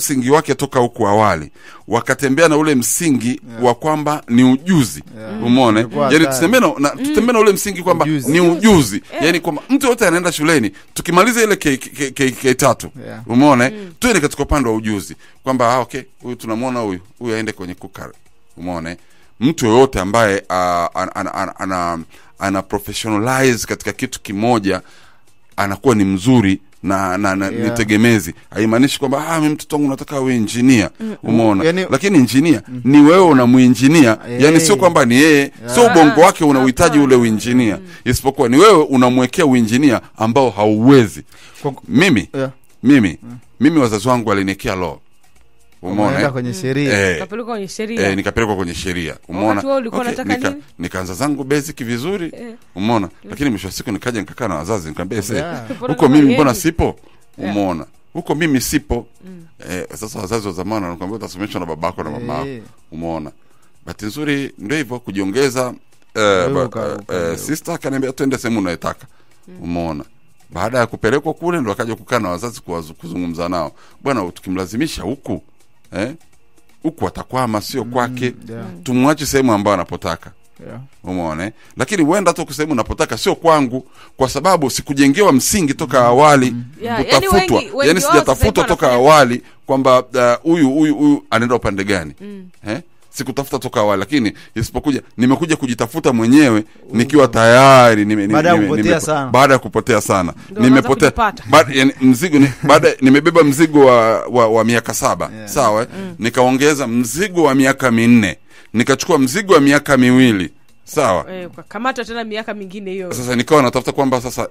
msingi wake toka huko awali, wakatembea na ule msingi wa kwamba ni ujuzi. Umeona? Yani tutembea na ule msingi kwamba ni ujuzi. Yani kwamba mtu yote anaenda shuleni, tukimaliza ile K3, umeona? Tuende katika upande wa ujuzi kwamba okay, huyu tunamuona huyu aende kwenye kukari. Umeona? Mtu yote ambaye ana professionalize katika kitu kimoja anakuwa ni mzuri na nitegemezi. Haimaanishi kwamba mimi mtoto wangu nataka awe engineer. Umeona? Lakini engineer ni wewe unamuengineer. Yani sio kwamba ni yeye, sio ubongo wake unauhitaji ule uengineer. Isipokuwa ni wewe unamwekea uengineer ambao hauwezi. Mimi wazazi wangu waliniwekea law. Umeona? Kwenye sheria. Kapeleka kwenye sheria. Nikapeleka kwenye sheria. Umeona? Nikaanza zangu basic vizuri. Umeona? Lakini mwisho wa siku nikaja nikakaa na wazazi nikamwambia huko mimi mbona sipo? Umeona? Huko mimi sipo. Sasa wazazi wa zamani wanakuambia utasomeshwa na babako na mamako. Umeona? Bahati nzuri ndio hivyo kujiongeza. Sister akaniambia twende sehemu unayotaka. Umeona? Baada ya kupelekwa kule ndo akaja kukaa na wazazi kuzungumza nao. Bwana tukimlazimisha huku huku atakwama sio kwake. Tumwache sehemu ambayo anapotaka. Umeona? Lakini uenda tu kusema unapotaka sio kwangu kwa sababu sikujengewa msingi toka awali. Kutafutwa. Yani sijatafutwa toka awali kwamba huyu anaenda upande gani. Sikutafuta toka awali, lakini isipokuja nimekuja kujitafuta mwenyewe nikiwa tayari baada ya kupotea sana. Nimepotea mzigo nimebeba mzigo wa miaka 7. Sawa? Nikaongeza mzigo wa miaka 4. Nikachukua mzigo wa miaka 2. Sawa? Ukakamata tena miaka mingine hiyo. Sasa nikawa natafuta kwamba sasa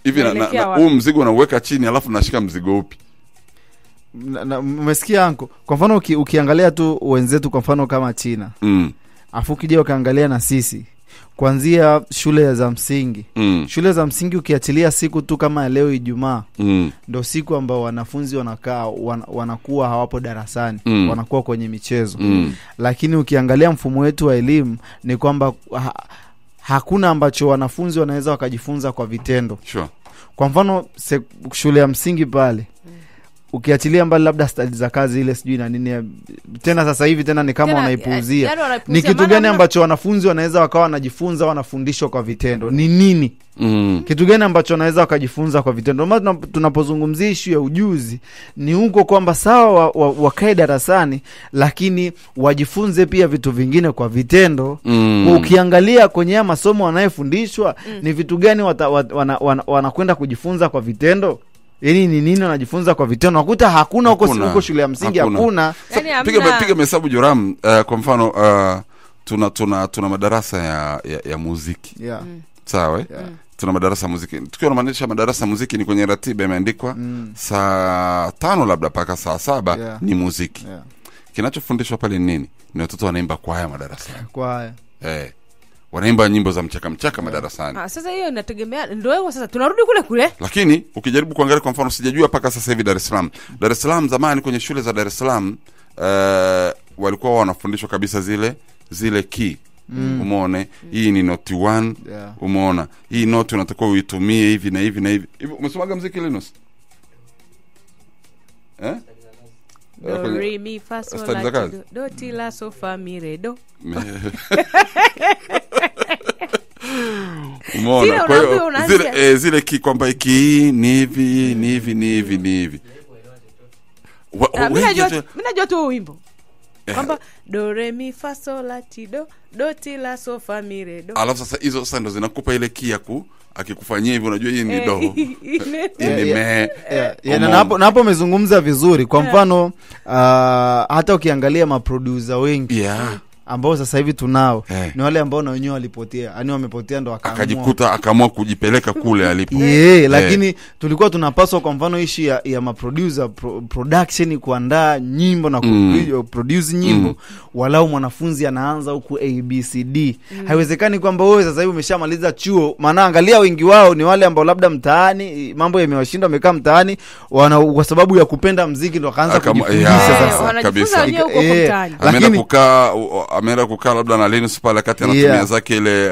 hivi huu mzigo nauweka chini alafu nashika mzigo upi? Umesikia anko? Kwa mfano ukiangalia tu wenzetu kwa mfano kama China. Afu ukija ukaangalia na sisi kuanzia shule za msingi. Shule za msingi ukiachilia siku tu kama leo Ijumaa, ndio siku ambao wanafunzi wanakaa wanakuwa hawapo darasani, wanakuwa kwenye michezo. Lakini ukiangalia mfumo wetu wa elimu ni kwamba hakuna ambacho wanafunzi wanaweza wakajifunza kwa vitendo. Kwa mfano shule ya msingi pale ukiachilia mbali labda study za kazi ile sijui na nini tena sasa hivi tena ni kama wanaipuuzia. Ni kitu gani ambacho wanafunzi wanaweza wakawa wanajifunza wanafundishwa kwa vitendo? Ni nini? Kitu gani ambacho wanaweza wakajifunza kwa vitendo? Maana tunapozungumzia issue ya ujuzi ni huko kwamba sawa wakae darasani lakini wajifunze pia vitu vingine kwa vitendo. Ukiangalia kwenye masomo wanayofundishwa ni vitu gani wanakwenda kujifunza kwa vitendo? Yani ni nini wanajifunza kwa vitendo? Nakuta hakuna huko shule ya msingi hakuna. Piga hesabu Joram. Kwa mfano tuna madarasa ya muziki. Sawa? Tuna madarasa ya muziki. Tukiwa tunamaanisha madarasa ya muziki ni kwenye ratiba imeandikwa saa 5 labda paka saa 7 ni muziki. Kinachofundishwa pale ni nini? Ni watoto wanaimba kwaya madarasani. Kwaya. Wanaimba nyimbo za mchaka madarasani. Sasa hiyo inategemea ndio hivyo sasa tunarudi kule. Lakini ukijaribu kuangalia kwa mfano sijajua paka sasa hivi Dar es Salaam zamani kwenye shule za Dar es Salaam walikuwa wanafundishwa kabisa zile key. Umeona? Hii ni note 1. Umeona? Hii note unatakiwa uitumie hivi na hivi na hivi. Umesomaga muziki Linus? Do re mi fa sol la do ti la so fa mi re do. Umeona? Kwa hiyo zile kwamba iki ni hivi. Mimi najua tu wimbo. Kwamba do re mi fa sol la ti do ti la so fa mi re do. Alafu sasa hizo sasa ndo zinakupa ile kia akikufanyia hivyo unajua hii ni do. Na hapo umezungumza vizuri. Kwa mfano hata ukiangalia maproducer wengi ambao sasa hivi tunao ni wale ambao na wenyewe walipotea. Yaani wamepotea ndo akaamua kujipeleka kule alipo. Lakini tulikuwa tunapaswa kwa mfano ishi ya maproducer production kuandaa nyimbo na produce nyimbo walau mwanafunzi anaanza huku ABCD. Haiwezekani kwamba wewe sasa hivi umeshamaliza chuo, maana angalia wengi wao ni wale ambao labda mtaani mambo yamewashinda wamekaa mtaani kwa sababu ya kupenda muziki ndo akaanza kujifundisha sasa. Wanajifunza wenyewe huko mtaani. Lakini kukaa ameenda kukaa labda na Linus pale kati anatumia zake ile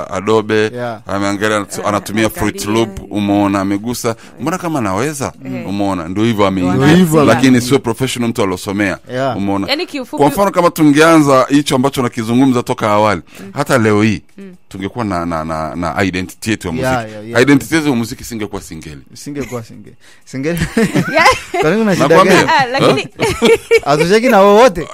Adobe, ameangalia anatumia Fruit Loop, umeona amegusa, mbona kama anaweza, umeona ndio hivyo ameingia, lakini sio professional mtu alosomea, umeona. Yani kwa mfano kama tungeanza hicho ambacho nakizungumza toka awali, hata leo hii tungekuwa na identity yetu ya muziki. Identity yetu ya muziki singekuwa singeli. Singeli. Kwa nini unashida? Lakini Hatucheki na wote.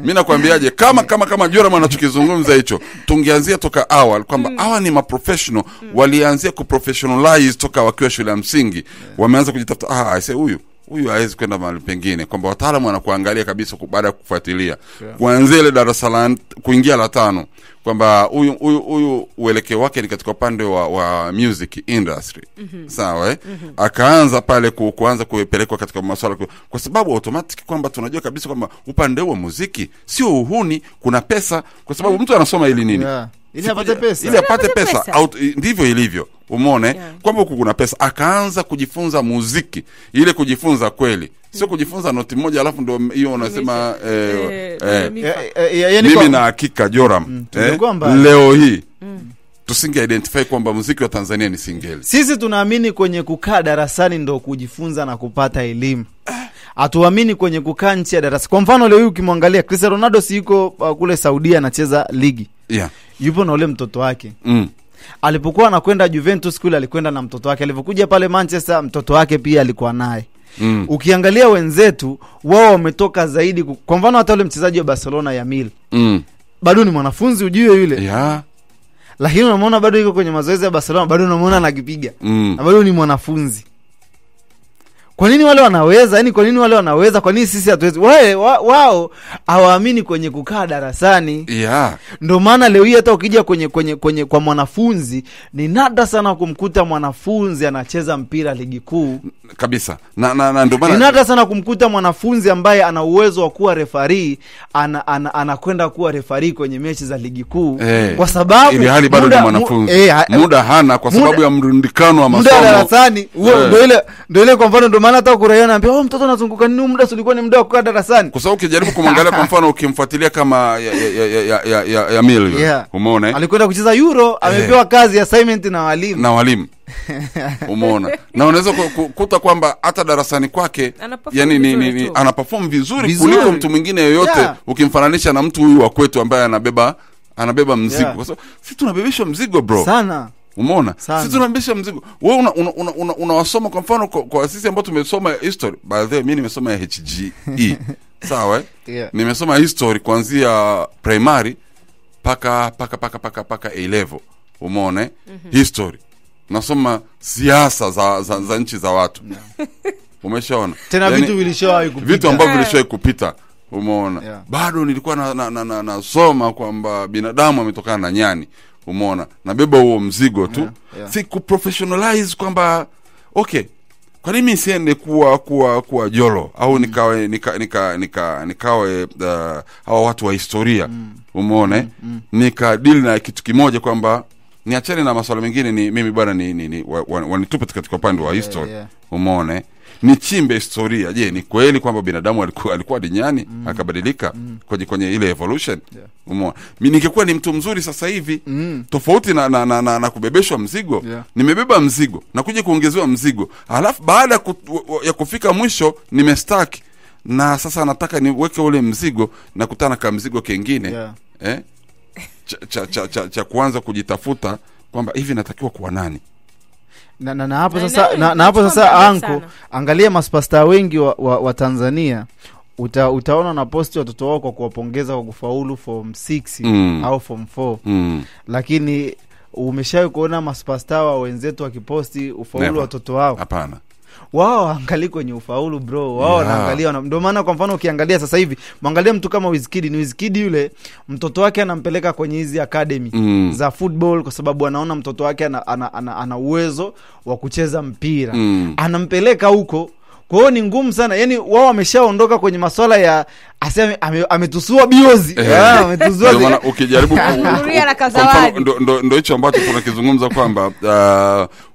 Mimi nakwambiaje, kama Joram anachokizungumza hicho, tungeanzia toka awali kwamba hawa ni ma-professional, walianzia ku-professionalize toka wakiwa shule ya msingi. Wameanza kujitafuta, I say huyu hawezi kwenda mahali pengine, kwamba wataalamu wanakuangalia kabisa baada ya kufuatilia kuanzia ile darasa la kuingia la 5, kwamba huyu uelekeo wake ni katika upande wa music industry. Sawa akaanza pale kuanza kupelekwa katika masuala, kwa sababu automatic kwamba tunajua kabisa kwamba upande wa muziki sio uhuni, kuna pesa, kwa sababu mtu anasoma ili nini? Ili apate pesa. Ili apate pesa. Ndivyo ilivyo. Umeone kwamba huku kuna pesa. Akaanza kujifunza muziki, ile kujifunza kweli, sio kujifunza noti moja alafu ndio hiyo unasema mimi na hakika Joram leo hii tusinge identify kwamba muziki wa Tanzania ni singeli. Sisi tunaamini kwenye kukaa darasani ndio kujifunza na kupata elimu. Hatuamini kwenye kukaa nje ya darasa. Kwa mfano leo ukimwangalia Cristiano Ronaldo si yuko kule Saudi anacheza ligi. Yupo na ule mtoto wake. Alipokuwa anakwenda Juventus kule alikwenda na mtoto wake. Alipokuja pale Manchester mtoto wake pia alikuwa naye. Ukiangalia wenzetu wao wametoka zaidi. Kwa mfano hata ule mchezaji wa Barcelona Yamil. Bado ni mwanafunzi ujue yule. Lakini unamwona bado yuko kwenye mazoezi ya Barcelona, bado unamwona anakipiga. Na bado ni mwanafunzi. Kwa nini wale wanaweza? Yaani kwa nini wale wanaweza? Kwa nini sisi hatuwezi? Wao hawaamini kwenye kukaa darasani. Ndio maana leo hii hata ukija kwenye kwa mwanafunzi ni nada sana kumkuta mwanafunzi anacheza mpira ligi kuu kabisa. Na ndio maana ni nada sana kumkuta mwanafunzi ambaye ana uwezo wa kuwa referee anakwenda kuwa referee kwenye mechi za ligi kuu, kwa sababu ili hali bado ni mwanafunzi. Muda hana kwa sababu ya mrundikano wa masomo. Muda darasani ndio ile kwa mfano ndio maana hata ukuraia naambia mtoto anazunguka nini muda ulikuwa ni muda wa kukaa darasani. Kwa sababu ukijaribu kumwangalia kwa mfano ukimfuatilia kama ya Mili, umeona alikwenda kucheza Euro, amepewa kazi assignment na walimu. Umeona. Na unaweza kukuta kwamba hata darasani kwake yani ni anaperform vizuri kuliko mtu mwingine yoyote ukimfananisha na mtu huyu wa kwetu ambaye anabeba mzigo. Kwa sababu sisi tunabebeshwa mzigo bro sana. Umeona? Sisi tunabebesha mzigo. Wewe unawasoma kwa mfano kwa sisi ambao tumesoma history. By the way mimi nimesoma ya HGE. Sawa nimesoma history kuanzia primary paka A level. Umeona? History. Nasoma siasa za nchi za watu. Umeshaona? Tena vitu vilishawahi kupita. Vitu ambavyo vilishawahi kupita. Umeona? Bado nilikuwa nasoma kwamba binadamu ametokana na nyani. Umeona? Nabeba huo mzigo tu. Si kuprofessionalize kwamba okay, kwa nini siende kuwa jolo au nikawe hawa watu wa historia. Umeona? Nikadili na kitu kimoja kwamba niachane na masuala mengine, ni mimi bwana ni wanitupe katika upande wa history. Umeona? Nichimbe historia. Je, ni kweli kwamba binadamu alikuwa duniani akabadilika kwenye ile evolution? Umeona? Mimi ningekuwa ni mtu mzuri sasa hivi tofauti na kubebeshwa mzigo. Nimebeba mzigo na kuja kuongezewa mzigo. Alafu baada ya kufika mwisho nimestaki. Na sasa nataka niweke ule mzigo na kutana kama mzigo kingine. Cha kuanza kujitafuta kwamba hivi natakiwa kuwa nani. Na hapo sasa anko angalia maspasta wengi wa Tanzania utaona na posti watoto wao kwa kuwapongeza kwa kufaulu form 6 au form 4 lakini umeshawahi kuona maspasta wa wenzetu wakiposti ufaulu watoto wao? Hapana. Wao angalia kwenye ufaulu bro. Wao wanaangalia ndio maana kwa mfano ukiangalia sasa hivi mwangalia mtu kama Wizkid yule mtoto wake anampeleka kwenye hizi academy za football kwa sababu anaona mtoto wake ana uwezo wa kucheza mpira. Anampeleka huko. Kwa hiyo ni ngumu sana. Yaani wao wameshaondoka kwenye masuala ya aseme ametusua biozi. Ametusua. Maana ukijaribu kurudia na kazawadi. Ndio hicho ambacho tunakizungumza kwamba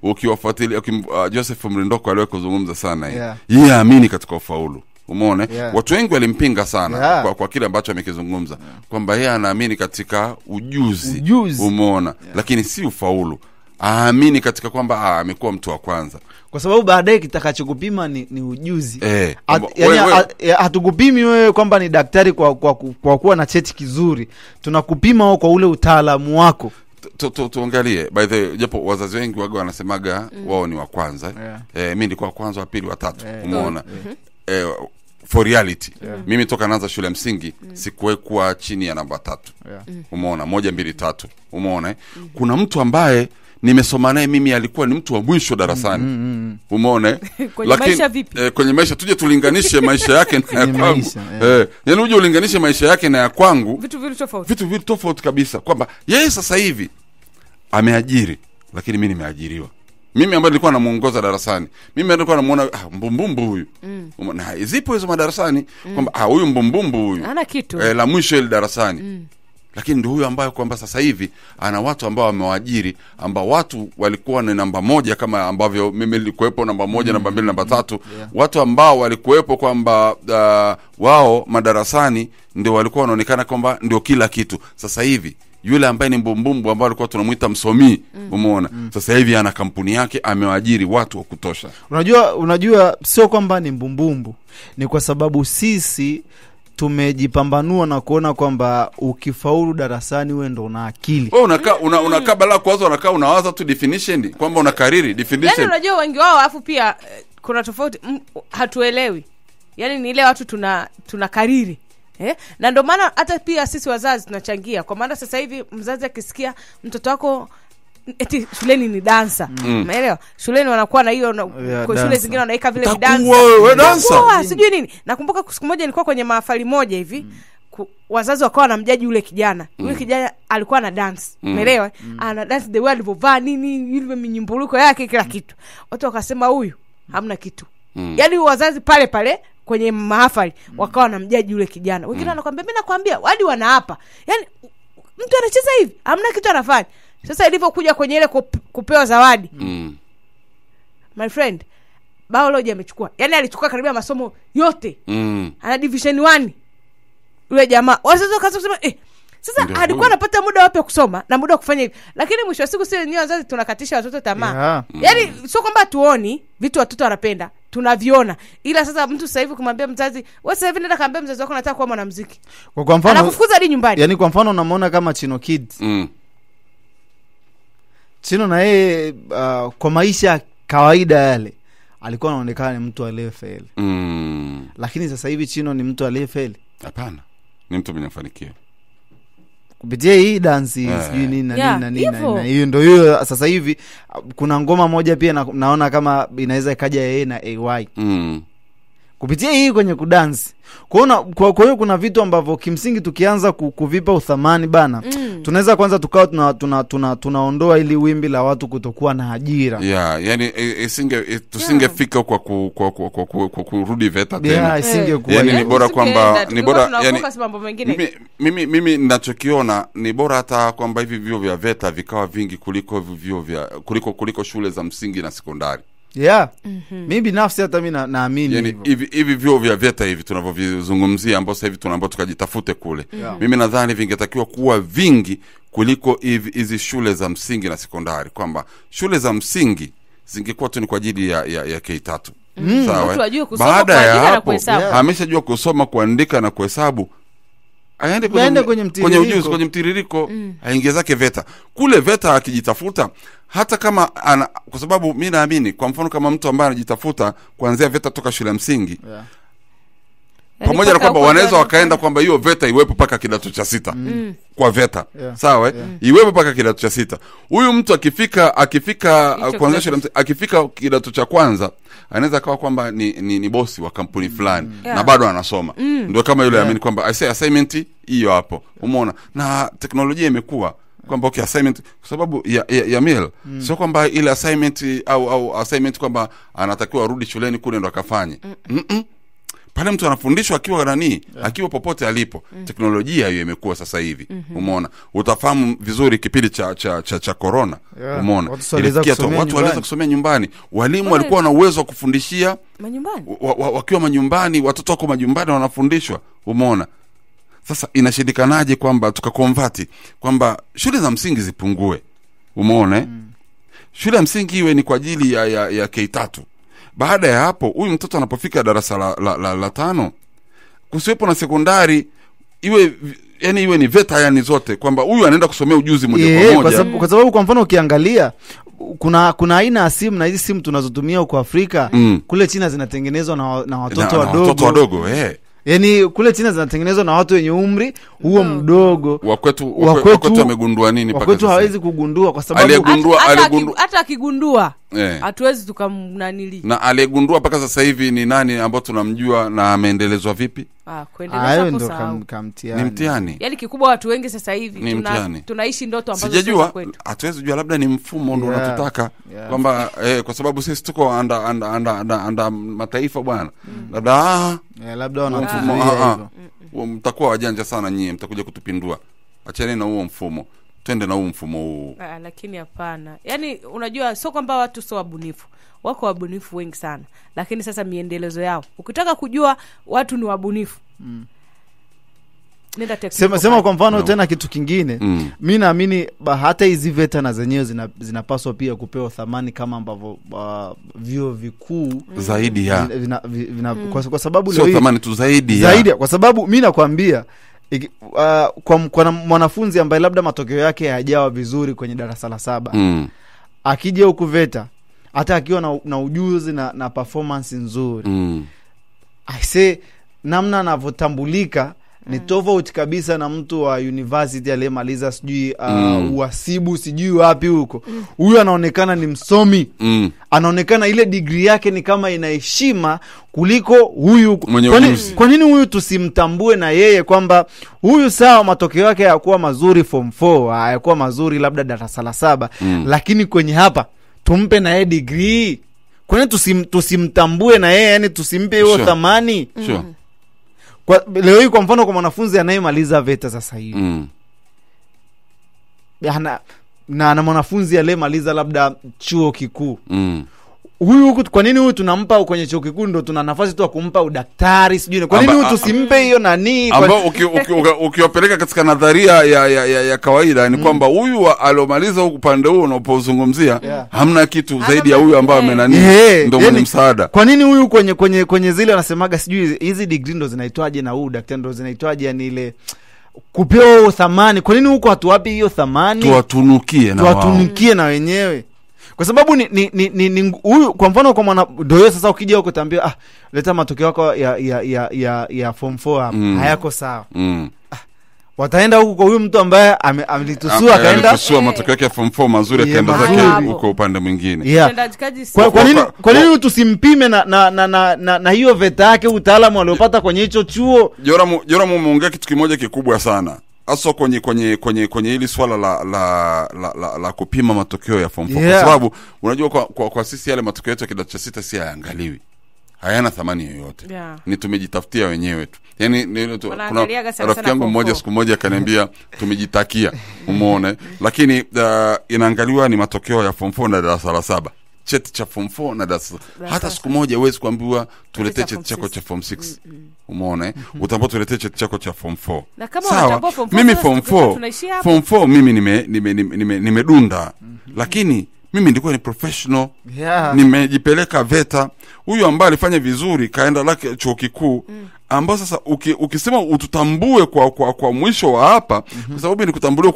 ukiwafuatilia Joseph Mrindoko aliwahi kuzungumza sana yeye aamini katika ufaulu. umeona watu wengi walimpinga sana kwa kile ambacho amekizungumza kwamba yeye anaamini katika ujuzi. Umeona lakini si ufaulu. Aamini katika kwamba amekuwa mtu wa kwanza, kwa sababu baadaye kitakachokupima ni ujuzi. Hatukupimi wewe kwamba ni daktari kwa kuwa na cheti kizuri, tunakupima kwa ule utaalamu wako. Tuangalie by the japo wazazi wengi waga wanasemaga wao ni wa kwanza. Mimi nilikuwa kwanza, wa pili, wa tatu. Umeona for reality mimi toka naanza shule msingi sikuwekwa chini ya namba 3. Umeona 1 2 3. Umeona kuna mtu ambaye nimesoma naye mimi alikuwa ni mtu wa mwisho darasani. Umeona kwenye maisha vipi? Kwenye maisha tuje tulinganishe maisha yake na ya kwangu. Yaani uje ulinganishe maisha yake na ya kwangu, vitu vitu tofauti kabisa, kwamba yeye sasa hivi ameajiri lakini mimi nimeajiriwa. Mimi ambaye nilikuwa namuongoza darasani, mimi nilikuwa namuona mbumbumbu huyu. Na zipo hizo madarasani kwamba huyu mbumbumbu huyu ana kitu la mwisho ile darasani. Lakini ndio huyu ambaye kwamba sasa hivi ana watu ambao wamewaajiri, ambao watu walikuwa ni namba 1 kama ambavyo mimi nilikuwepo namba 1, namba 2, namba 3. Watu ambao walikuwepo kwamba wao madarasani ndio walikuwa wanaonekana kwamba ndio kila kitu. Sasa hivi yule ambaye ni mbumbumbu ambao alikuwa tunamuita msomi, umeona sasa hivi ana kampuni yake, amewaajiri watu wa kutosha. Unajua sio kwamba ni mbumbumbu, ni kwa sababu sisi tumejipambanua na kuona kwamba ukifaulu darasani wewe ndo una akili. Unakaa bala kwanza unakaa unawaza tu definition kwamba unakariri definition. Yaani unajua wengi wao afu pia kuna tofauti hatuelewi. Yaani ni ile watu tunakariri. Na ndio maana hata pia sisi wazazi tunachangia. Kwa maana sasa hivi mzazi akisikia mtoto wako eti shuleni ni dansa, umeelewa? Shuleni wanakuwa na hiyo kwa shule zingine wanaika vile dansa. Wewe dansa sijui nini. Nakumbuka siku moja nilikuwa kwenye mahafali moja hivi, wazazi wakawa wanamjaji yule kijana. Yule kijana alikuwa na dance, umeelewa? Ana dance the way alivyovaa nini, yule minyimburuko yake kila kitu. Watu wakasema huyu hamna kitu. Yaani wazazi pale pale kwenye mahafali wakawa wanamjaji yule kijana. Wengine wanakuambia mimi nakwambia hadi wanaapa. Yaani mtu anacheza hivi, hamna kitu anafanya. Sasa ilivyokuja kwenye ile kupewa zawadi. My friend, biology amechukua. Yaani alichukua karibia masomo yote. Ana division 1. Yule jamaa. Wazazi wakasema sasa alikuwa anapata muda wapi kusoma na muda wa kufanya hivi. Lakini mwisho wa siku sisi ni wazazi tunakatisha watoto tamaa. Yaani sio kwamba tuoni vitu watoto wanapenda, tunaviona. Ila sasa mtu sasa hivi kumwambia mzazi, wewe sasa hivi nenda kaambia mzazi wako nataka kuwa mwanamuziki. Kwa mfano anakufukuza hadi nyumbani. Yaani kwa mfano unamwona kama Chino Kids. Chino na yeye kwa maisha kawaida yale alikuwa anaonekana ni mtu aliyefeli. Lakini sasa hivi Chino ni mtu aliyefeli? Hapana. Ni mtu mwenye mafanikio. Kupitia hii dance sijui nini na nini. Hiyo ndio hiyo sasa hivi kuna ngoma moja pia naona kama inaweza ikaja yeye na AY. Kupitia hii kwenye kudance. Kwa hiyo kuna vitu ambavyo kimsingi tukianza kuvipa uthamani bana, tunaweza kwanza tukao tunaondoa ili wimbi la watu kutokuwa na ajira. Yani tusingefika kwa kurudi VETA tena. Isingekuwa. Yani ni bora kwamba ni bora yani mimi ninachokiona ni bora hata kwamba hivi vio vya VETA vikawa vingi kuliko vio vya kuliko shule za msingi na sekondari. Mimi binafsi hata mimi naamini yani hivi vyo vya VETA hivi tunavyozungumzia ambao sasa hivi tunaomba tukajitafute kule. Mimi nadhani vingetakiwa kuwa vingi kuliko hizi shule za msingi na sekondari, kwamba shule za msingi zingekuwa tu ni kwa ajili ya K3. Sawa. Baada ya hapo ameshajua kusoma, kuandika na kuhesabu, aende kwenye ujuzi, kwenye mtiririko, aingie zake VETA. Kule VETA akijitafuta, hata kama kwa sababu mimi naamini kwa mfano kama mtu ambaye anajitafuta kuanzia VETA toka shule msingi, pamoja na kwamba wanaweza wakaenda kwamba hiyo VETA iwepo paka kidato cha 6 kwa VETA. Sawa? Iwepo paka kidato cha 6. Huyu mtu akifika kuanzia shule msingi, akifika kidato cha kwanza, anaweza kawa kwamba ni bosi wa kampuni fulani na bado anasoma. Ndio kama yule amini kwamba assignment hiyo hapo. Umeona? Na teknolojia imekuwa kwamba assignment kwa sababu ya mail, sio kwamba ile assignment au assignment kwamba anatakiwa arudi shuleni kule ndo akafanye. pale mtu anafundishwa akiwa nani, akiwa popote alipo. Teknolojia hiyo imekuwa sasa hivi. Umeona, utafahamu vizuri kipindi cha corona. Umeona, watu waliweza kusomea nyumbani. Walimu walikuwa na uwezo wa kufundishia manyumbani, wakiwa manyumbani, watoto wako majumbani wanafundishwa. Umeona, sasa inashindikanaje kwamba tukakonvert kwamba shule za msingi zipungue? Umeona, shule ya msingi iwe ni kwa ajili ya K3. Baada ya hapo huyu mtoto anapofika darasa la 5 kusiwepo na sekondari, iwe ni VETA, yani zote, kwamba huyu anaenda kusomea ujuzi moja kwa moja. Kwa sababu kwa mfano ukiangalia kuna aina ya simu, na hizi simu tunazotumia huko Afrika kule China zinatengenezwa na watoto wadogo. Yani kule China zinatengenezwa na watu wenye umri huo mdogo. Wakwetu amegundua nini mpaka sasa? Wakwetu hawezi kugundua kwa sababu hata akigundua hatuwezi tukamnanili. Na aliyegundua mpaka sasa hivi ni nani ambao tunamjua na ameendelezwa vipi? Kuendeleza ni mtihani. Yani kikubwa watu wengi sasa hivi tunaishi ndoto ambazo sijajua, hatuwezi jua, labda ni mfumo ndio unatutaka kwamba kwa sababu sisi tuko anda mataifa bwana. Labda wanafikiria mtakuwa wajanja sana nyie, mtakuja kutupindua. Acheni na huo mfumo, twende na huo mfumo huu. Lakini hapana, yani unajua sio kwamba watu sio wabunifu, wako wabunifu wengi sana, lakini sasa miendelezo yao, ukitaka kujua watu ni wabunifu nenda sema kwa mfano tena kitu kingine. Mimi naamini hata hizi VETA na zenyewe zinapaswa pia kupewa thamani kama ambavyo vyuo vikuu zaidi ya kwa sababu sio thamani tu zaidi kwa sababu mimi nakwambia kwa mwanafunzi ambaye labda matokeo yake hayajawa vizuri kwenye darasa la 7 akija huku VETA, hata akiwa na ujuzi na performance nzuri, I say namna anavyotambulika ni tofauti kabisa na mtu wa university aliyemaliza sijui uhasibu sijui wapi huko. Huyu anaonekana ni msomi, anaonekana ile degree yake ni kama inaheshima kuliko huyu. Kwa nini huyu tusimtambue na yeye kwamba huyu sawa matokeo yake hayakuwa mazuri form 4, hayakuwa mazuri labda darasa la 7, lakini kwenye hapa tumpe na yeye degree? Kwa nini tusimtambue na yeye, yani tusimpe hiyo thamani? Kwa leo hii kwa mfano kwa mwanafunzi anayemaliza VETA sasa hivi na mwanafunzi aliyemaliza labda chuo kikuu, huyu kwa nini huyu tunampa kwenye chuo kikuu ndo tuna nafasi tu kumpa udaktari sijui? Kwa nini huyu tusimpe hiyo nani? Ambao ukiwapeleka katika nadharia ya kawaida ni kwamba huyu aliomaliza upande huo unapozungumzia hamna kitu zaidi ya huyu ambaye amenani ndio mwenye msaada. Kwa nini huyu kwenye zile wanasemaga sijui hizi degree ndo zinaitwaje na huyu daktari ndo zinaitwaje, yani ile kupewa thamani? Kwa nini huko hatuwapi hiyo thamani? Tuwatunukie na wenyewe. Kwa sababu ni huyu kwa mfano kwa mwana ndio sasa ukija huko tambia leta matokeo yako ya form 4 hapa hayako sawa. Wataenda huko kwa huyu mtu ambaye amelitusua akaenda matokeo yake ya form 4 mazuri akaenda zake huko upande mwingine. Kwa nini tusimpime na hiyo VETA yake utaalamu aliopata kwenye hicho chuo? Joram umeongea kitu kimoja kikubwa sana. Hasa kwenye hili swala la kupima matokeo ya form 4 kwa sababu unajua kwa sisi yale matokeo yetu ya kidato cha 6 si hayaangaliwi, hayana thamani yoyote. Ni tumejitafutia wenyewe tu. Yani kuna rafiki yangu mmoja siku moja akaniambia tumejitakia. Umeona, lakini inaangaliwa ni matokeo ya form 4 na darasa la 7. Cheti cha form 4 na darasa. Hata siku moja huwezi kuambiwa tuletee cheti chako cha form 6. Umeona, utaambiwa tuletee cheti chako cha form 4. Na kama unatambua form 4, mimi form 4 mimi nimedunda. Lakini mimi ndikuwa ni professional. Nimejipeleka VETA. Huyu ambaye alifanya vizuri kaenda lake chuo kikuu, ambao sasa ukisema ututambue kwa mwisho wa hapa, kwa sababu ni kutambuliwa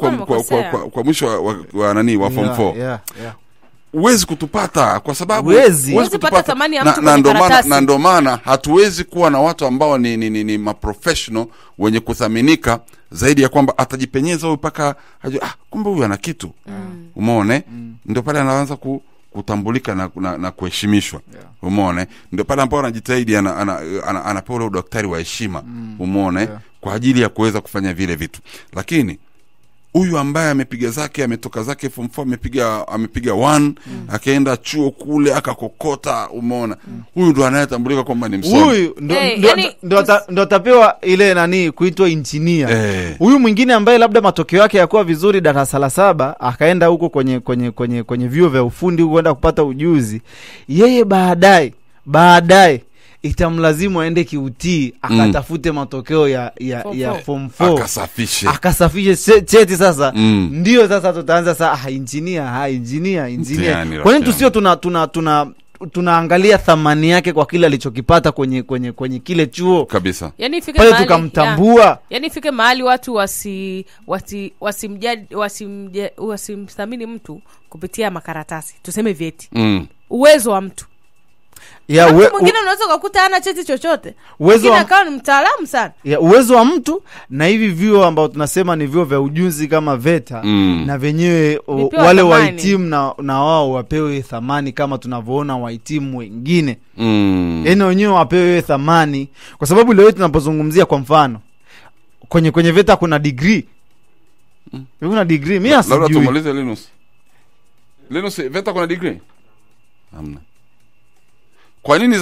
kwa mwisho wa nani wa form 4. Uwezi kutupata kwa sababu uwezi kupata thamani ya mtu kwenye karatasi. Na ndio maana hatuwezi kuwa na watu ambao ni maprofessional wenye kuthaminika zaidi ya kwamba atajipenyeza huyu paka kumbe huyu ana kitu. Umeona, ndio pale anaanza kutambulika na kuheshimishwa. Umeona, ndio pale ambapo anajitahidi anapewa udaktari wa heshima. Umeona, kwa ajili ya kuweza kufanya vile vitu. Lakini huyu ambaye amepiga zake, ametoka zake form 4 amepiga 1 akaenda chuo kule akakokota, umeona huyu ndo anayetambulika kwamba ni msomi. Huyu ndo atapewa ile nani kuitwa engineer. Huyu mwingine ambaye labda matokeo yake yakuwa vizuri darasa la 7 akaenda huko kwenye vyuo vya ufundi huko kwenda kupata ujuzi, yeye baadaye itamlazimu aende kiutii akatafute matokeo ya form 4 akasafishe cheti. Sasa ndio sasa tutaanza sasa engineer. Kwa nini tusio tunaangalia thamani yake kwa kile alichokipata kwenye kile chuo kabisa, yani ifike pale tukamtambua. Yani ifike mahali watu wasimthamini mtu kupitia makaratasi, tuseme vyeti, uwezo wa mtu. Mwingine unaweza kukuta hana cheti chochote, mwingine akawa ni mtaalamu sana. Uwezo wa mtu. Na hivi vyuo ambao tunasema ni vyuo vya ujuzi kama VETA na wenyewe wale wahitimu na wao wapewe thamani kama tunavyoona wahitimu wengine. Yaani wenyewe wapewe thamani, kwa sababu leo tunapozungumzia kwa mfano kwenye VETA kuna degree. Kuna degree mimi asijui. Labda tumalize Linus VETA kuna degree? Hamna. Kwa nini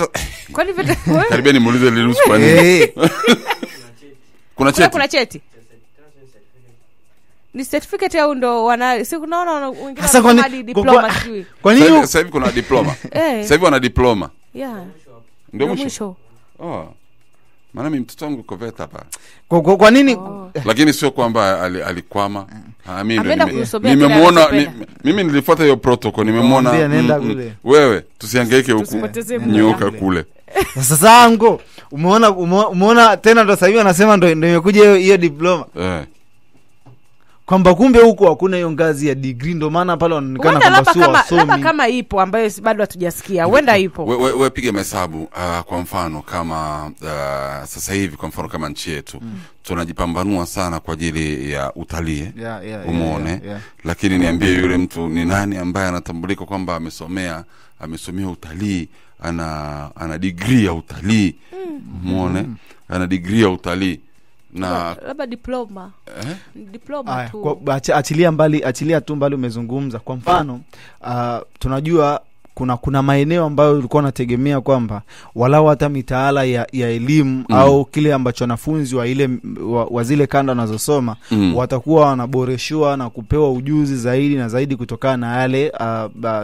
VETA? Karibia nimuulize Linus kwa nini. Kuna cheti. Ni certificate au ndo unaona wengine hadi diploma sijui. Kwa nini sasa hivi kuna diploma? Sasa hivi wana diploma. Ndio mwisho. Maana mimi mtoto wangu VETA hapa. Kwa nini? Lakini sio kwamba alikwama. Mimi nilifuata hiyo protocol, nimemwona wewe tusihangaike huku nyoka kule. Sasa ango umeona tena ndo sasa hivi anasema ndo imekuja hiyo diploma. Kwamba kumbe huko hakuna hiyo ngazi ya degree, ndo maana pale wanaonekana kwamba sio wasomi. Labda kama ipo ambayo bado hatujasikia, huenda ipo. Wewe piga mahesabu kwa mfano kama sasa hivi kwa mfano kama nchi yetu tunajipambanua sana kwa ajili ya utalii. Umeone? Lakini niambie yule mtu ni nani ambaye anatambulika kwamba amesomea utalii, ana degree ya utalii. Umeone? Ana degree ya utalii na labda diploma. Tu. Achilia tu mbali umezungumza. Kwa mfano tunajua kuna maeneo ambayo ulikuwa unategemea kwamba walau hata mitaala ya elimu au kile ambacho wanafunzi wa zile kanda wanazosoma watakuwa wanaboreshwa na kupewa ujuzi zaidi na zaidi kutokana na yale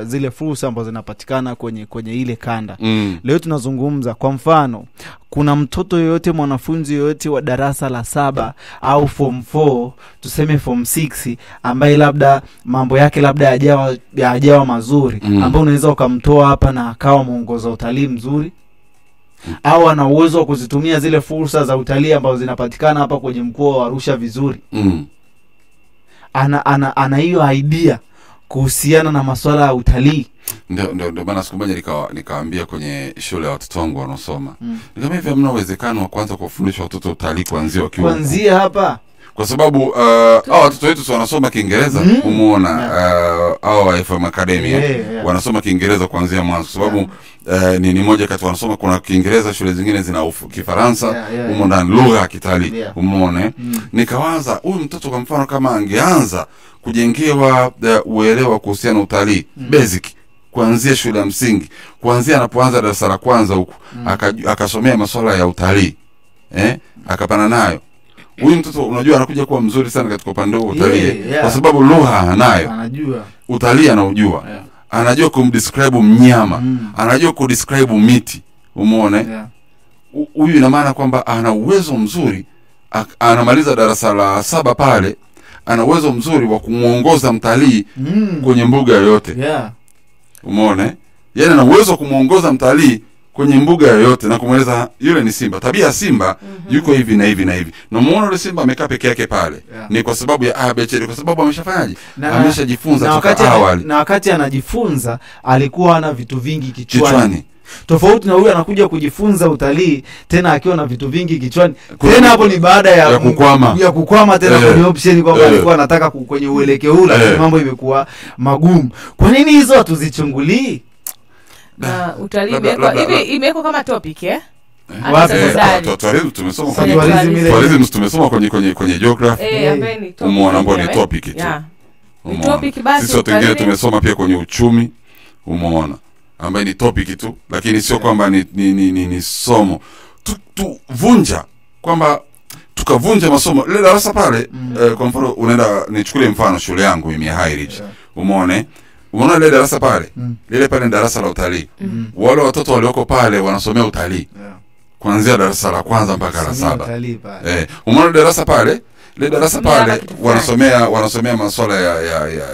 zile fursa ambazo zinapatikana kwenye ile kanda. Leo tunazungumza kwa mfano kuna mtoto yoyote, mwanafunzi yoyote wa darasa la 7 au form 4, tuseme form 6, ambaye labda mambo yake labda hajawa mazuri, ambao unaweza ukamtoa hapa na akawa muongoza utalii mzuri, au ana uwezo wa kuzitumia zile fursa za utalii ambazo zinapatikana hapa kwenye mkoa wa Arusha vizuri. Ana hiyo idea kuhusiana na masuala ya utalii. Ndio maana siku moja nikawaambia kwenye shule ya watoto wangu wanaosoma. Nikamwambia hivi hamna uwezekano wa kwanza kufundisha watoto utalii kuanzia hapa. Kwa sababu hao watoto wetu wanasoma Kiingereza, umeona au FM Academy wanasoma Kiingereza kuanzia mwanzo, sababu ni moja kati wanasoma kuna Kiingereza, shule zingine zina Kifaransa, umeona lugha ya kitalii, umeona. Nikawaza huyu mtoto kwa mfano kama angeanza kujengewa uelewa kuhusiana na utalii basic kuanzia shule ya msingi, kuanzia anapoanza darasa la kwanza huko akasomea masuala ya utalii, akapana nayo, huyu mtoto unajua anakuja kuwa mzuri sana katika upande wa utalii, kwa sababu lugha anayo, anajua utalii anaujua, anajua kumdescribe mnyama, anajua kudescribe miti, umeona. Huyu ina maana kwamba ana uwezo mzuri, anamaliza darasa la 7 pale, ana uwezo mzuri wa kumuongoza mtalii kwenye mbuga yoyote. Umeona? Yaani ana uwezo wa kumuongoza mtalii kwenye mbuga yoyote na kumweleza yule ni simba, tabia simba yuko hivi na hivi na hivi. Na muone yule simba amekaa peke yake pale. Ni kwa sababu ya ABCD, kwa sababu ameshafanyaje? Ameshajifunza toka awali. Na wakati anajifunza alikuwa ana vitu vingi kichwani. Tofauti na huyu anakuja kujifunza utalii tena akiwa na vitu vingi kichwani. Tena hapo ni baada ya kukwama tena kwenye option kwamba alikuwa anataka kwenye uelekeo huu, lakini mambo imekuwa magumu. Kwa nini hizo hatuzichungulii? Na utalii hivi imewekwa kama topic tourism tumesoma kwenye geography umeona ambao ni topic tu sisi wote wengine tumesoma pia kwenye uchumi umeona ambaye ni topic tu lakini sio kwamba ni somo tuvunja kwamba tukavunja masomo ile darasa pale kwa mfano unaenda nichukulie mfano shule yangu mimi ya High Ridge umeona ile darasa pale lile pale ni darasa la utalii wale watoto walioko pale wanasomea utalii kuanzia darasa la kwanza mpaka la 7 umeona darasa pale ile darasa pale wanasomea masuala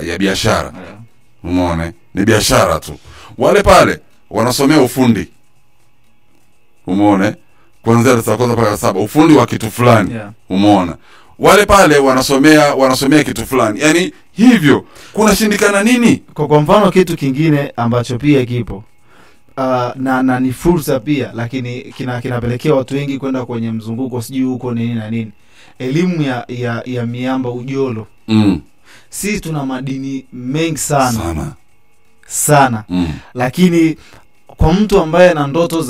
ya biashara umeona ni biashara tu wale pale wanasomea ufundi umeona kuanzia darasa la kwanza mpaka la 7 ufundi wa kitu fulani umeona wale pale wanasomea kitu fulani yani hivyo kuna shindikana nini kwa mfano kitu kingine ambacho pia kipo na ni fursa pia lakini kinapelekea watu wengi kwenda kwenye mzunguko sijui huko nini na nini elimu ya miamba ujolo sisi tuna madini mengi sana lakini kwa mtu ambaye ana ndoto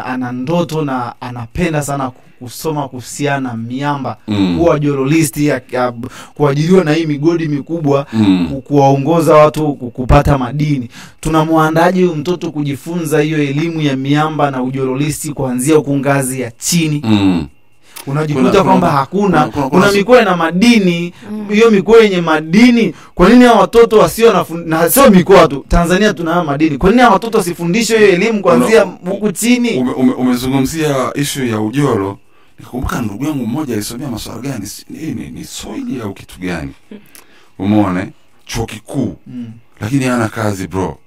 ana ndoto na anapenda sana kusoma kuhusiana miamba kuwa geologist kuajiriwa na hii migodi mikubwa kuwaongoza watu kupata madini tunamwandaje mtoto kujifunza hiyo elimu ya miamba na ugeologist kuanzia huko ngazi ya chini unajikuta kwamba hakuna kuna mikoa na madini hiyo mikoa yenye madini kwa nini hao watoto wasio na sio mikoa tu Tanzania tuna madini kwa nini hao watoto wasifundishwe hiyo elimu kuanzia huku chini umezungumzia issue ya ujolo nikumbuka ndugu yangu mmoja alisomea masuala gani ni soili au kitu gani umeona chuo kikuu lakini hana kazi bro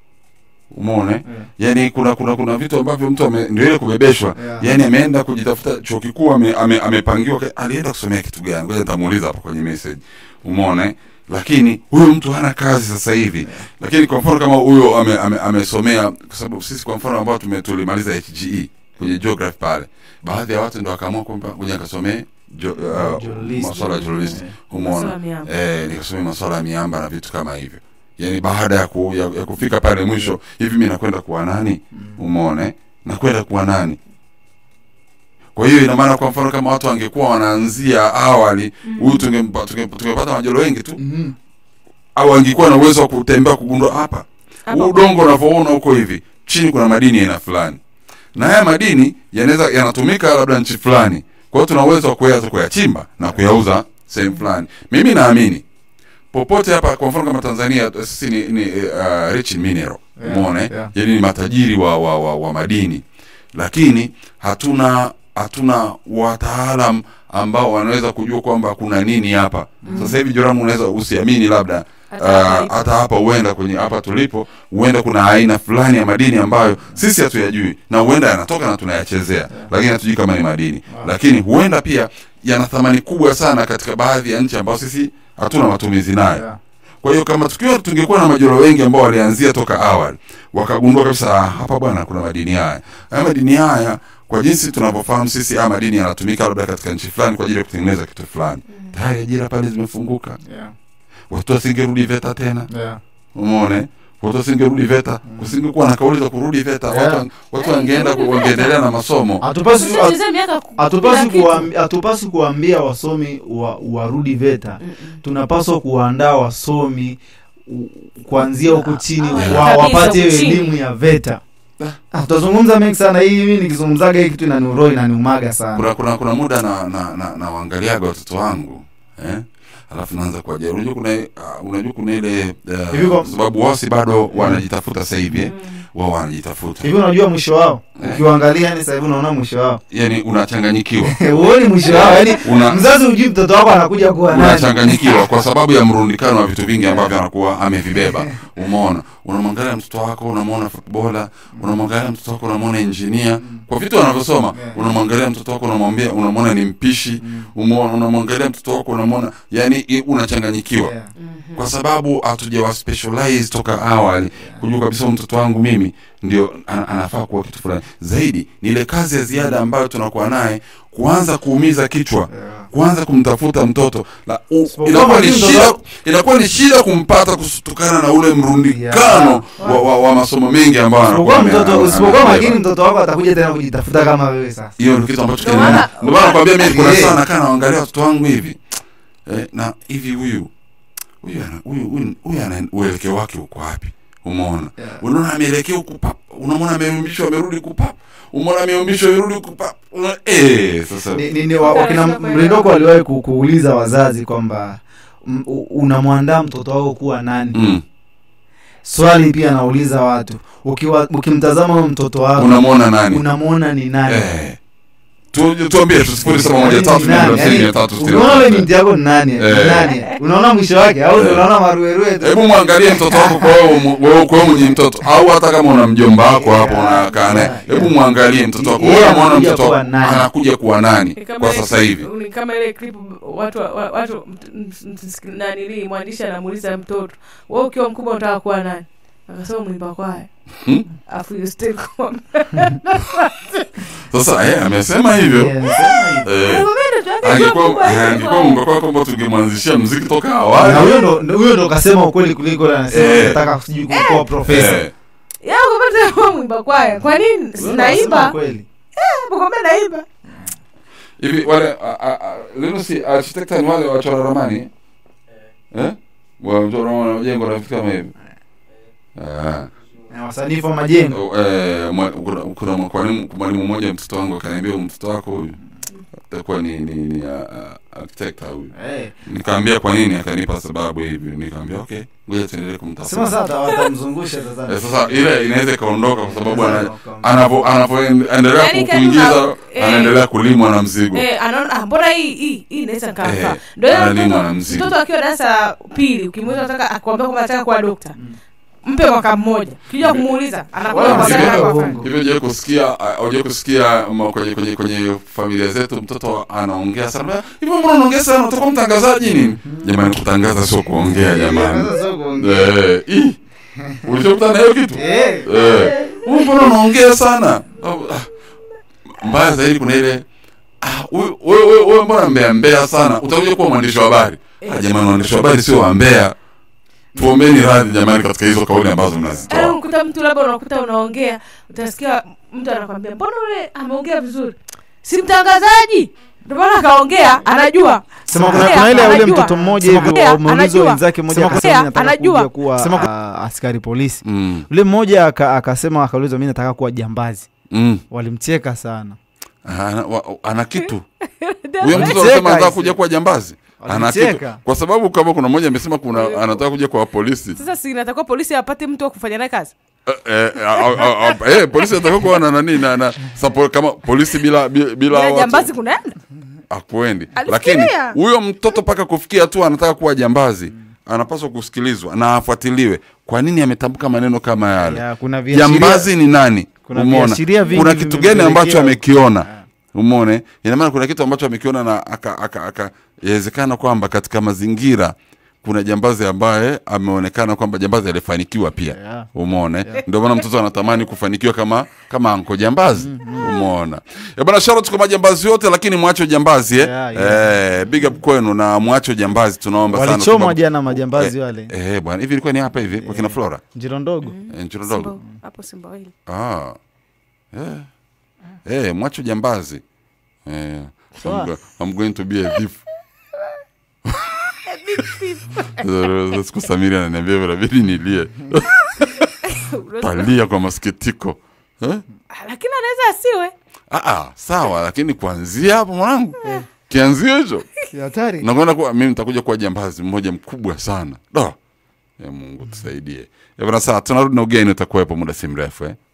umeona yani kuna vitu ambavyo mtu ndio ile kubebeshwa yani ameenda kujitafuta chuo kikuu amepangiwa alienda kusomea kitu gani ngoja nitamuuliza hapo kwenye message umeona lakini huyo mtu hana kazi sasa hivi lakini kwa mfano kama huyo amesomea kwa sababu sisi kwa mfano ambao tulimaliza HGE kwenye geography pale baadhi ya watu ndio wakaamua kwamba ngoja nikasomee masuala ya geologist umeona nikasomea masuala ya miamba na vitu kama hivyo yani baada ya kufika pale mwisho hivi mimi nakwenda kuwa nani umeona nakwenda kuwa nani kwa hiyo ina maana kwa mfano kama watu wangekuwa wanaanzia awali huyu tungepata majolo wengi tu au angekuwa na uwezo wa kutembea kugundua hapa udongo unavyoona huko hivi chini kuna madini aina fulani na haya madini yanatumika labda nchi fulani kwa hiyo tuna uwezo wa kuyachimba na kuyauza sehemu fulani mimi naamini popote hapa kwa mfano kama Tanzania sisi ni rich in mineral umeona yani ni matajiri wa madini lakini hatuna wataalamu ambao wanaweza kujua kwamba kuna nini hapa sasa hivi Joram unaweza usiamini labda hata hapa huenda kwenye hapa tulipo huenda kuna aina fulani ya madini ambayo sisi hatuyajui na huenda yanatoka na tunayachezea lakini hatujui kama ni madini lakini huenda pia yana thamani kubwa sana katika baadhi ya nchi ambazo sisi hatuna matumizi nayo kwa hiyo kama tungekuwa na majoro wengi ambao walianzia toka awali wakagundua kabisa hapa bwana kuna madini haya kwa jinsi tunavyofahamu sisi madini yanatumika labda katika nchi fulani kwa ajili ya kutengeneza kitu fulani tayari ajira pale zimefunguka watu wasingerudi VETA tena umeona watu wasingerudi VETA kusingekuwa na kauli za kurudi VETA watu wangeendelea na masomo hatupaswi kuambia wasomi warudi VETA tunapaswa kuandaa wasomi kuanzia huko chini wapate elimu ya VETA tutazungumza mengi sana hii mimi nikizungumzaga hii kitu inaniumaga sana kuna muda na waangaliaga watoto wangu alafu naanza kuwajeruhi unajua kuna ile sababu wasi bado wanajitafuta sasa hivi wao wanajitafuta hivi unajua mwisho wao ukiangalia yani sasa hivi unaona mwisho wao yani unachanganyikiwa uone mwisho wao yani mzazi ujui mtoto wako anakuja kuwa nani unachanganyikiwa kwa sababu ya mrundikano wa vitu vingi ambavyo anakuwa amevibeba umeona unamwangalia mtoto wako unamwona footballer unamwangalia mtoto wako unamwona engineer kwa vitu anavyosoma unamwangalia mtoto wako unamwona ni mpishi unamwangalia mtoto wako unamwona yani unachanganyikiwa kwa sababu hatujawa specialize toka awali kujua kabisa mtoto wangu mimi ndio anafaa kuwa kitu fulani zaidi ni ile kazi ya ziada ambayo tunakuwa naye kuanza kuumiza kichwa kuanza kumtafuta mtoto inakuwa ni shida kumpata kutokana na ule mrundikano wa masomo mengi ambayo anakuwa mtoto. Usipokuwa makini mtoto wako atakuja tena kujitafuta kama wewe sasa. Hiyo ndio kitu ambacho kinaona. Ndio maana nakwambia mimi kuna sana kana naangalia watoto wangu hivi na hivi huyu ana uelekeo wake uko wapi? Umeona? Unaona ameelekea huko pap. Unamwona ameumbishwa amerudi kupap. Umeona ameumbishwa amerudi kupap. Sasa ni wakina Mrindoko aliwahi kuuliza wazazi kwamba unamwandaa mtoto wako kuwa nani? Swali pia nauliza watu. Ukimtazama mtoto wako unamwona nani? Unamwona ni nani? Tuambie 0.3 unaona binti yako ni nani? Nani? Unaona mwisho wake au unaona maruerue? Hebu muangalie mtoto wako kwa mwenye mtoto au hata kama una mjomba wako hapo unakaa naye. Hebu muangalie mtoto wako. Wewe unaona mtoto wako anakuja kuwa nani kwa sasa hivi? Ni kama ile clip watu nani mwandishi anamuuliza mtoto, wewe ukiwa mkubwa unataka kuwa nani? Akasema mwimba kwaya. Afu you still come. Sasa amesema hivyo. Angekuwa mngoko kwamba tungemwanzishia muziki toka awali. Na huyo ndo kasema ukweli kuliko anasema nataka sijui kuwa profesa. Yako pata mwimba kwaya. Kwa nini? Naimba. Kweli. Mbona naimba? Hivi wale leo si architect ni wale wachora ramani. Wachora majengo na vitu kama hivyo. Na wasanifu wa majengo. Kuna mwalimu mmoja mtoto wangu akaniambia mtoto wako huyu atakuwa ni architect huyu. Nikamwambia kwa nini, akanipa sababu hivi. Nikamwambia okay, ngoja tuendelee kumtafuta. Sema sasa watamzungusha sasa. Sasa ile inaweza kaondoka kwa sababu anapoendelea kuingiza anaendelea kulimwa na mzigo. Anaona mbona hii inaweza kafa. Ndio mtoto akiwa darasa pili ukimuuliza nataka akwambia kwamba nataka kuwa daktari. Mpe mwaka mmoja. Kija kumuuliza anakuwa kwa hivyo. Je kusikia kwenye familia zetu mtoto anaongea sana. Hivyo mbona unaongea sana? Utakuwa mtangazaji nini? Jamani, kutangaza sio kuongea jamani. Ulishokutana hiyo kitu? Mbona unaongea sana? Mbaya zaidi kuna ile wewe mbona mbea sana? Utakuja kuwa mwandishi wa habari. Jamani, mwandishi wa habari sio wambea. Tuombeni radhi jamani katika hizo kauli ambazo mnazitoa. Unakuta mtu labda unaongea, utasikia mtu anakuambia mbona yule ameongea vizuri? Si mtangazaji. Ndio maana akaongea, anajua. Sema kuna ile yule mtoto mmoja hivi ameulizwa wenzake mmoja akasema nataka kuwa askari polisi. Yule mmoja akasema akaulizwa mimi nataka kuwa jambazi. Walimcheka sana. Ana kitu. Huyo mtoto anasema anataka kuja kuwa jambazi. Anataka kwa sababu kama kuna mmoja amesema anataka kuja kwa polisi. Sasa si inatakuwa polisi apate mtu wa kufanya naye kazi. Polisi anataka kuwa na nani na support kama polisi bila watu. Jambazi kunaenda? Akwendi. Lakini huyo mtoto paka kufikia tu anataka kuwa jambazi, anapaswa kusikilizwa na afuatiliwe. Kwa nini ametamka maneno kama yale? Jambazi ni nani? Umeona? Kuna kitu gani ambacho amekiona? Umeona? Ina maana kuna kitu ambacho amekiona na inawezekana kwamba katika mazingira kuna jambazi ambaye ameonekana kwamba jambazi alifanikiwa pia. Umeona? Ndio maana mtoto anatamani kufanikiwa kama anko jambazi. Umeona? Bwana shout kwa majambazi yote, lakini mwacho jambazi big up kwenu na mwacho jambazi, tunaomba sana. Walichoma jana majambazi wale. Bwana, hivi ilikuwa ni hapa hivi kwa kina Flora. Njiro ndogo. Njiro ndogo. Hapo Simba ile. Mwacho jambazi. I'm going to be a thief. Siku Samiri ananiambia inabidi nilie. Talia kwa masikitiko. Lakini anaweza asiwe. Sawa, lakini kuanzia hapo mwanangu. Kianzio hicho. Hatari. Naona kwa mimi nitakuja kuwa jambazi mmoja mkubwa sana. Mungu tusaidie. Bwana, sasa tunarudi na ugeni utakuwepo muda si mrefu